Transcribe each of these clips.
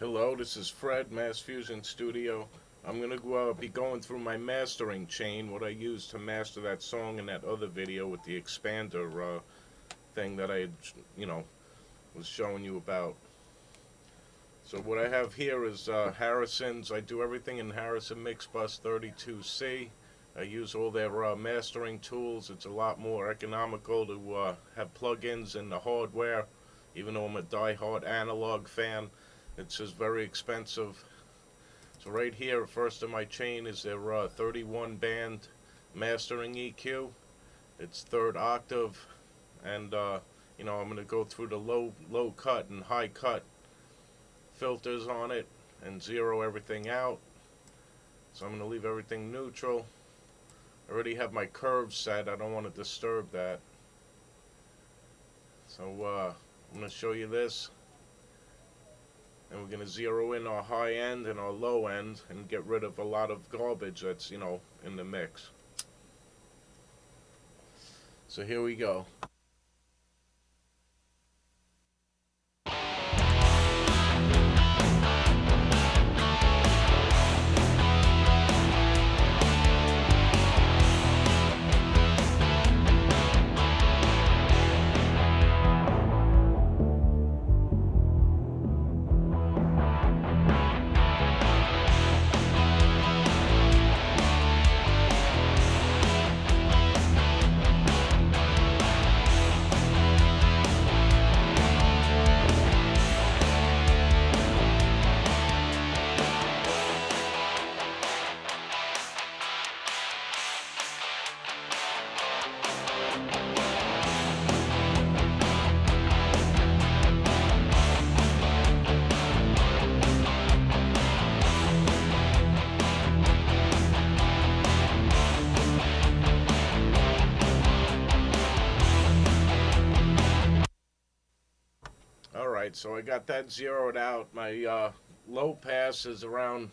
Hello, this is Fred, Mass Fusion Studio. I'm going to be going through my mastering chain, what I used to master that song in that other video with the expander thing that I was showing you about. So what I have here is Harrison's. I do everything in Harrison Mixbus 32C. I use all their mastering tools. It's a lot more economical to have plugins in the hardware, even though I'm a die-hard analog fan. It's just very expensive. So right here, first in my chain is their 31 band mastering EQ. It's third octave, and I'm going to go through the low cut and high cut filters on it and zero everything out. So I'm going to leave everything neutral. I already have my curves set. I don't want to disturb that. So I'm going to show you this. And we're going to zero in our high end and our low end and get rid of a lot of garbage that's, in the mix. So here we go. Alright, so I got that zeroed out. My low pass is around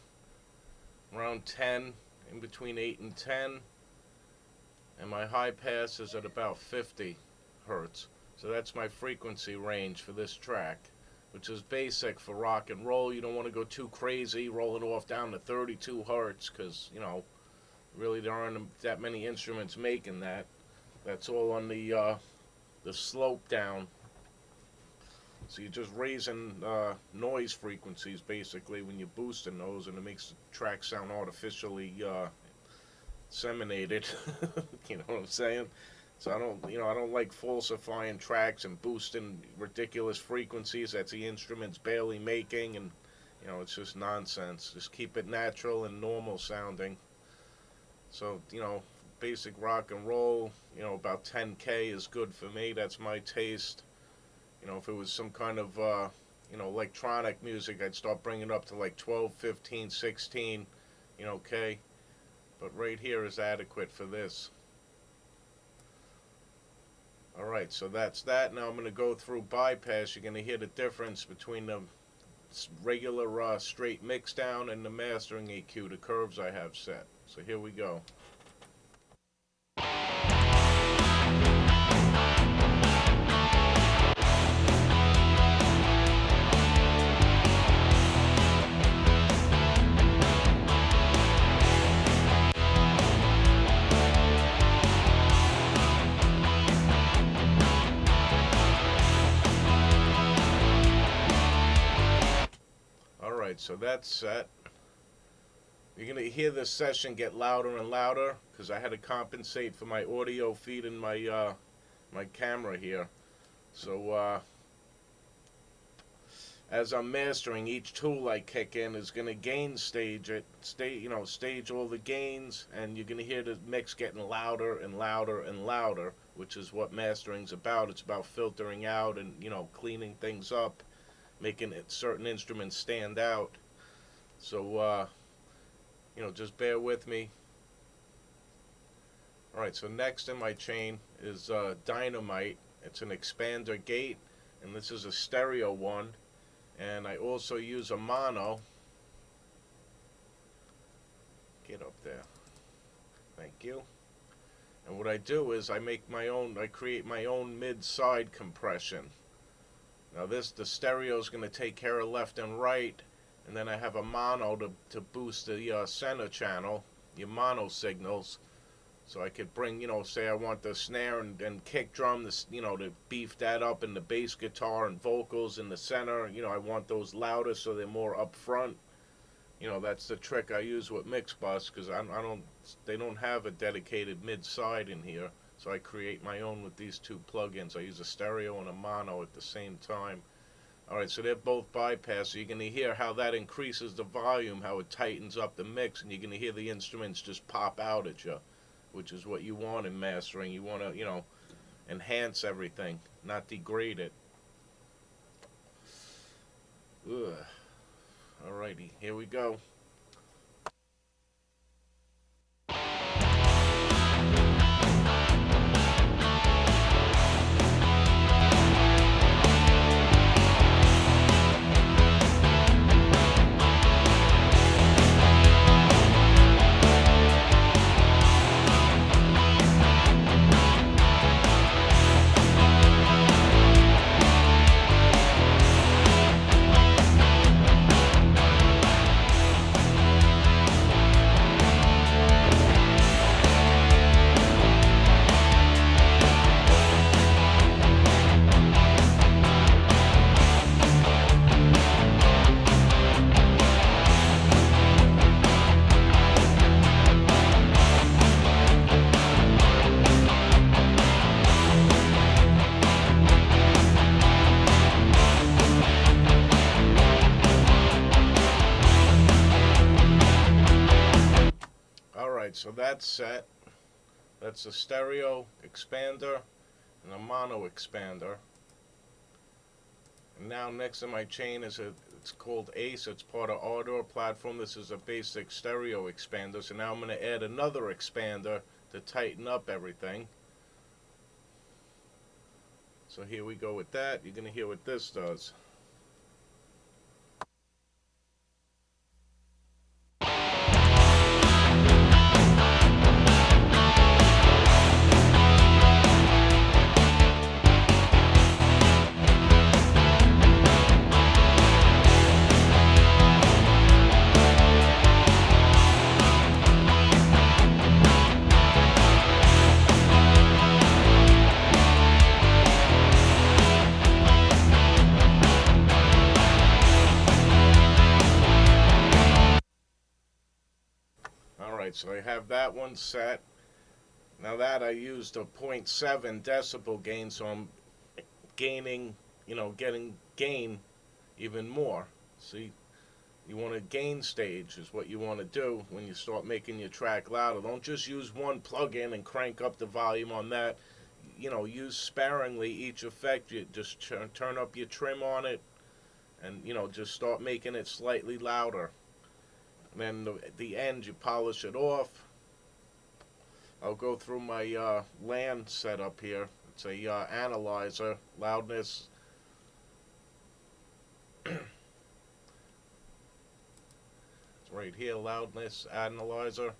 10, in between 8 and 10. And my high pass is at about 50 hertz. So that's my frequency range for this track, which is basic for rock and roll. You don't want to go too crazy, rolling off down to 32 hertz, because, really there aren't that many instruments making that. That's all on the slope down. So you're just raising noise frequencies basically when you're boosting those, and it makes the track sound artificially disseminated. You know what I'm saying? So I don't like falsifying tracks and boosting ridiculous frequencies that the instrument's barely making, and it's just nonsense. Just keep it natural and normal sounding. So basic rock and roll, about 10K is good for me. That's my taste. If it was some kind of, electronic music, I'd start bringing it up to like 12, 15, 16, K. But right here is adequate for this. Alright, so that's that. Now I'm going to go through bypass. You're going to hear the difference between the regular straight mix down and the mastering EQ, the curves I have set. So here we go. So that's set. You're going to hear this session get louder and louder because I had to compensate for my audio feed in my my camera here. So as I'm mastering, each tool I kick in is going to gain stage it, stage all the gains, and you're going to hear the mix getting louder and louder and louder, which is what mastering's about. It's about filtering out and cleaning things up, making certain instruments stand out. So just bear with me. Alright, so next in my chain is Dynamite. It's an expander gate, and this is a stereo one, and I also use a mono. Get up there. Thank you. And what I do is I create my own mid-side compression. Now the stereo is going to take care of left and right, and then I have a mono to boost the center channel, your mono signals. So I could bring, say I want the snare and kick drum, this, to beef that up, in the bass guitar and vocals in the center. I want those louder so they're more up front. That's the trick I use with Mixbus, because they don't have a dedicated mid side in here. So I create my own with these two plugins. I use a stereo and a mono at the same time. Alright, so they're both bypass, so you're going to hear how that increases the volume, how it tightens up the mix, and you're going to hear the instruments just pop out at you, which is what you want in mastering. You want to, enhance everything, not degrade it. Ugh. Alrighty, here we go. Alright, so that's set. That's a stereo expander and a mono expander. And now next in my chain is it's called Ace. It's part of Ardor platform. This is a basic stereo expander. So now I'm going to add another expander to tighten up everything. So here we go with that. You're going to hear what this does. Alright, so I have that one set. Now that I used a 0.7 decibel gain, so I'm gaining, getting gain even more. See, you want to gain stage is what you want to do when you start making your track louder. Don't just use one plug-in and crank up the volume on that. Use sparingly each effect. You just turn up your trim on it, and just start making it slightly louder. And then at the end you polish it off. I'll go through my LAN setup here. It's a analyzer, loudness. It's right here, loudness, analyzer,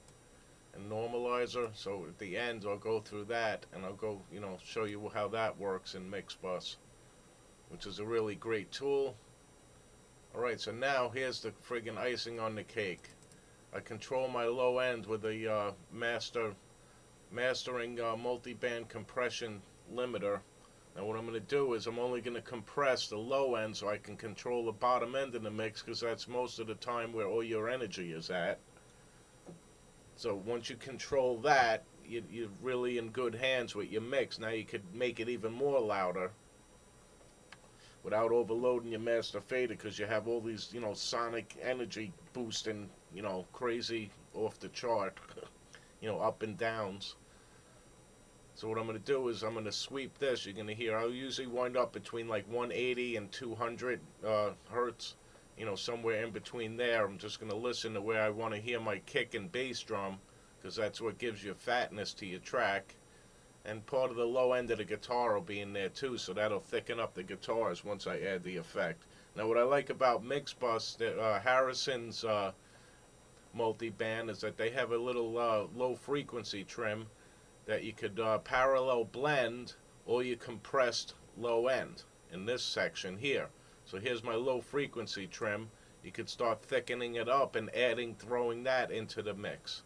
and normalizer. So at the end I'll go through that, and I'll go, show you how that works in Mixbus, which is a really great tool. Alright, so now here's the friggin' icing on the cake. I control my low end with a mastering multi-band compression limiter. Now what I'm going to do is I'm only going to compress the low end so I can control the bottom end in the mix, because that's most of the time where all your energy is at. So once you control that, you're really in good hands with your mix. Now you could make it even more louder without overloading your master fader, because you have all these, sonic energy boosting, crazy off the chart, up and downs. So what I'm going to do is I'm going to sweep this. You're going to hear, I'll usually wind up between like 180 and 200 hertz, somewhere in between there. I'm just going to listen to where I want to hear my kick and bass drum, because that's what gives you fatness to your track. And part of the low end of the guitar will be in there too, so that'll thicken up the guitars once I add the effect. Now what I like about Mixbus, Harrison's multi-band, is that they have a little low frequency trim that you could parallel blend all your compressed low end in this section here. So here's my low frequency trim. you could start thickening it up and throwing that into the mix.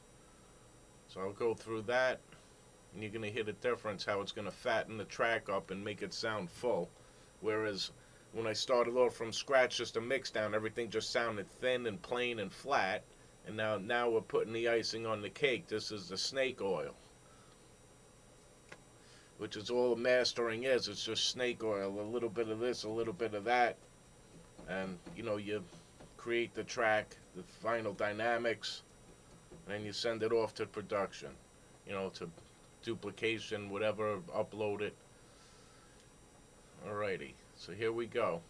So I'll go through that, and you're going to hear the difference, how it's going to fatten the track up and make it sound full. Whereas when I started off from scratch, just a mix down, everything just sounded thin and plain and flat. And now we're putting the icing on the cake. This is the snake oil, which is all mastering is. It's just snake oil, a little bit of this, a little bit of that, and you create the track, the final dynamics, and you send it off to production, to duplication, whatever, upload it. Alrighty, so here we go.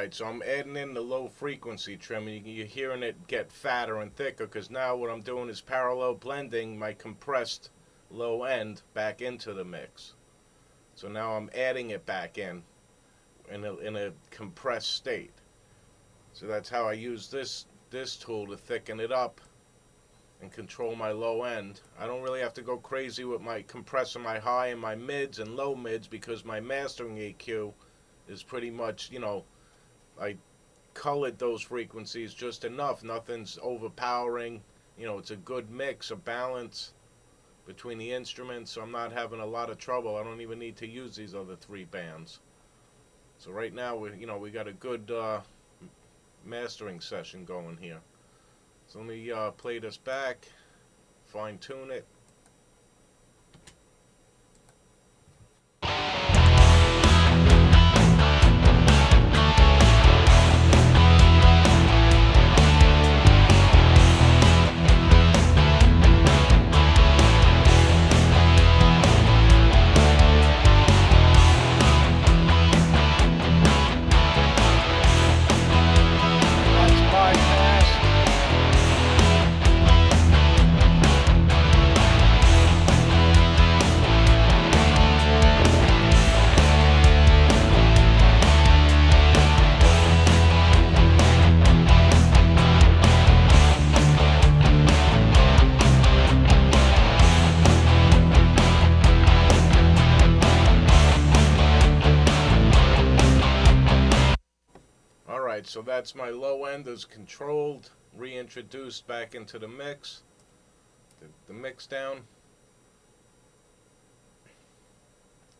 So I'm adding in the low frequency trim, and you're hearing it get fatter and thicker, because now what I'm doing is parallel blending my compressed low end back into the mix. So now I'm adding it back in a compressed state. So that's how I use this tool to thicken it up and control my low end. I don't really have to go crazy with my compressing my high and my mids and low mids, because my mastering EQ is pretty much, I colored those frequencies just enough. Nothing's overpowering. It's a good mix, a balance between the instruments, so I'm not having a lot of trouble. I don't even need to use these other 3 bands. So right now we got a good mastering session going here. So let me play this back, fine tune it. So that's my low end is controlled, reintroduced back into the mix, the mix down.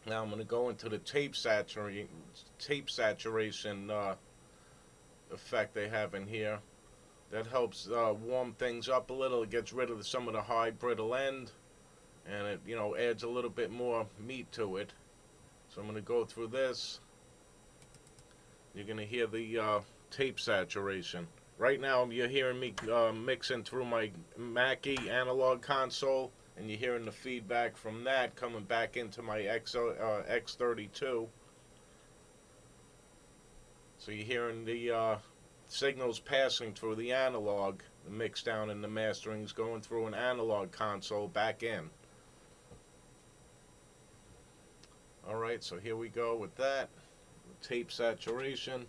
Now I'm going to go into the tape saturation effect they have in here. That helps warm things up a little. It gets rid of some of the high brittle end, and it adds a little bit more meat to it. So I'm going to go through this. You're going to hear the tape saturation. Right now you're hearing me mixing through my Mackie analog console, and you're hearing the feedback from that coming back into my X32. So you're hearing the signals passing through the analog, the mix down and the mastering's going through an analog console back in. Alright, so here we go with that. Tape saturation.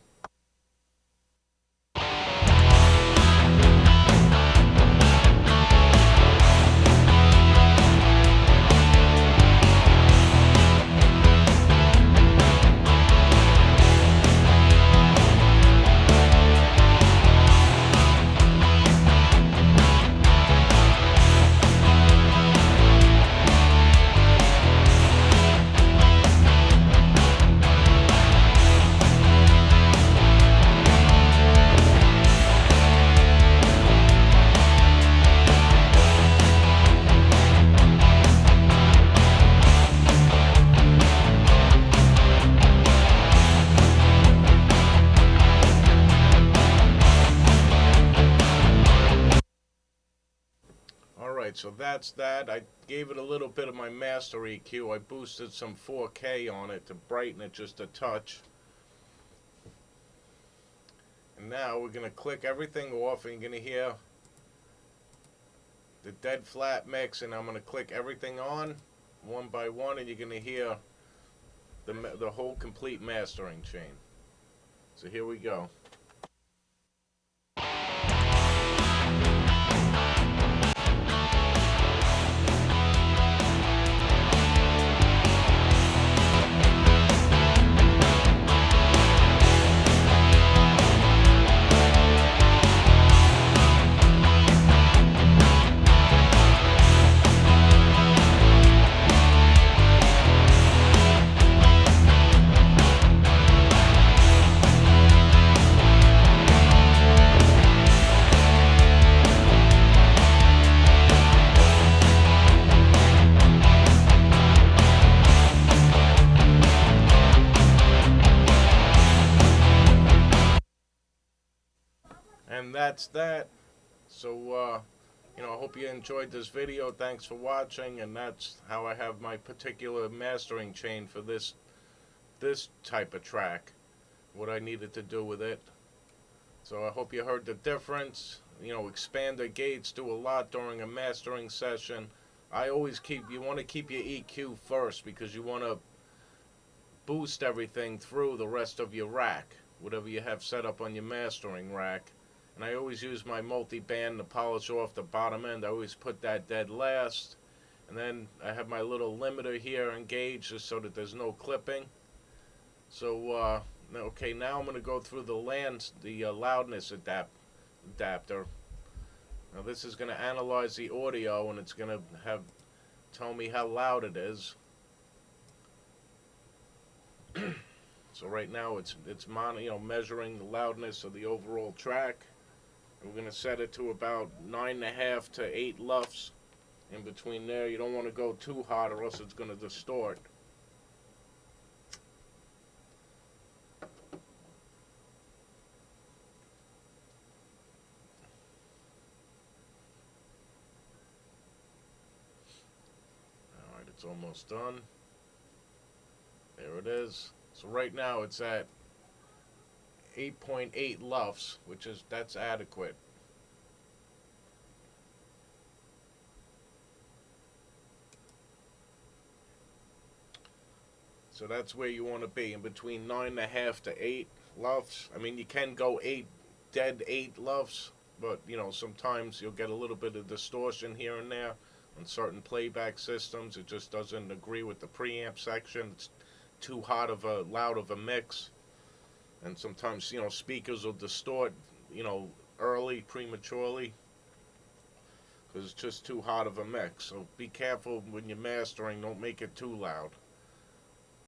so that's that. I gave it a little bit of my master EQ. I boosted some 4K on it to brighten it just a touch. And now we're going to click everything off, and you're going to hear the dead flat mix, and I'm going to click everything on one by one, and you're going to hear the whole complete mastering chain. So here we go. And that's that. So, I hope you enjoyed this video. Thanks for watching. And that's how I have my particular mastering chain for this type of track. What I needed to do with it. So I hope you heard the difference. Expander gates do a lot during a mastering session. You want to keep your EQ first because you want to boost everything through the rest of your rack, whatever you have set up on your mastering rack. And I always use my multi-band to polish off the bottom end. I always put that dead last. And then I have my little limiter here engaged just so that there's no clipping. So, okay, now I'm going to go through the loudness adapter. Now this is going to analyze the audio, and it's going to tell me how loud it is. So right now it's measuring the loudness of the overall track. We're going to set it to about 9.5 to 8 LUFS. In between there, you don't want to go too hot or else it's going to distort. Alright, it's almost done. There it is. So right now it's at 8.8 LUFS, that's adequate. So that's where you want to be, in between 9.5 to 8 LUFS. I mean, you can go 8 LUFS, but sometimes you'll get a little bit of distortion here and there on certain playback systems. It just doesn't agree with the preamp section. It's too loud of a mix. And sometimes, speakers will distort, prematurely, because it's just too hot of a mix. So be careful when you're mastering, don't make it too loud.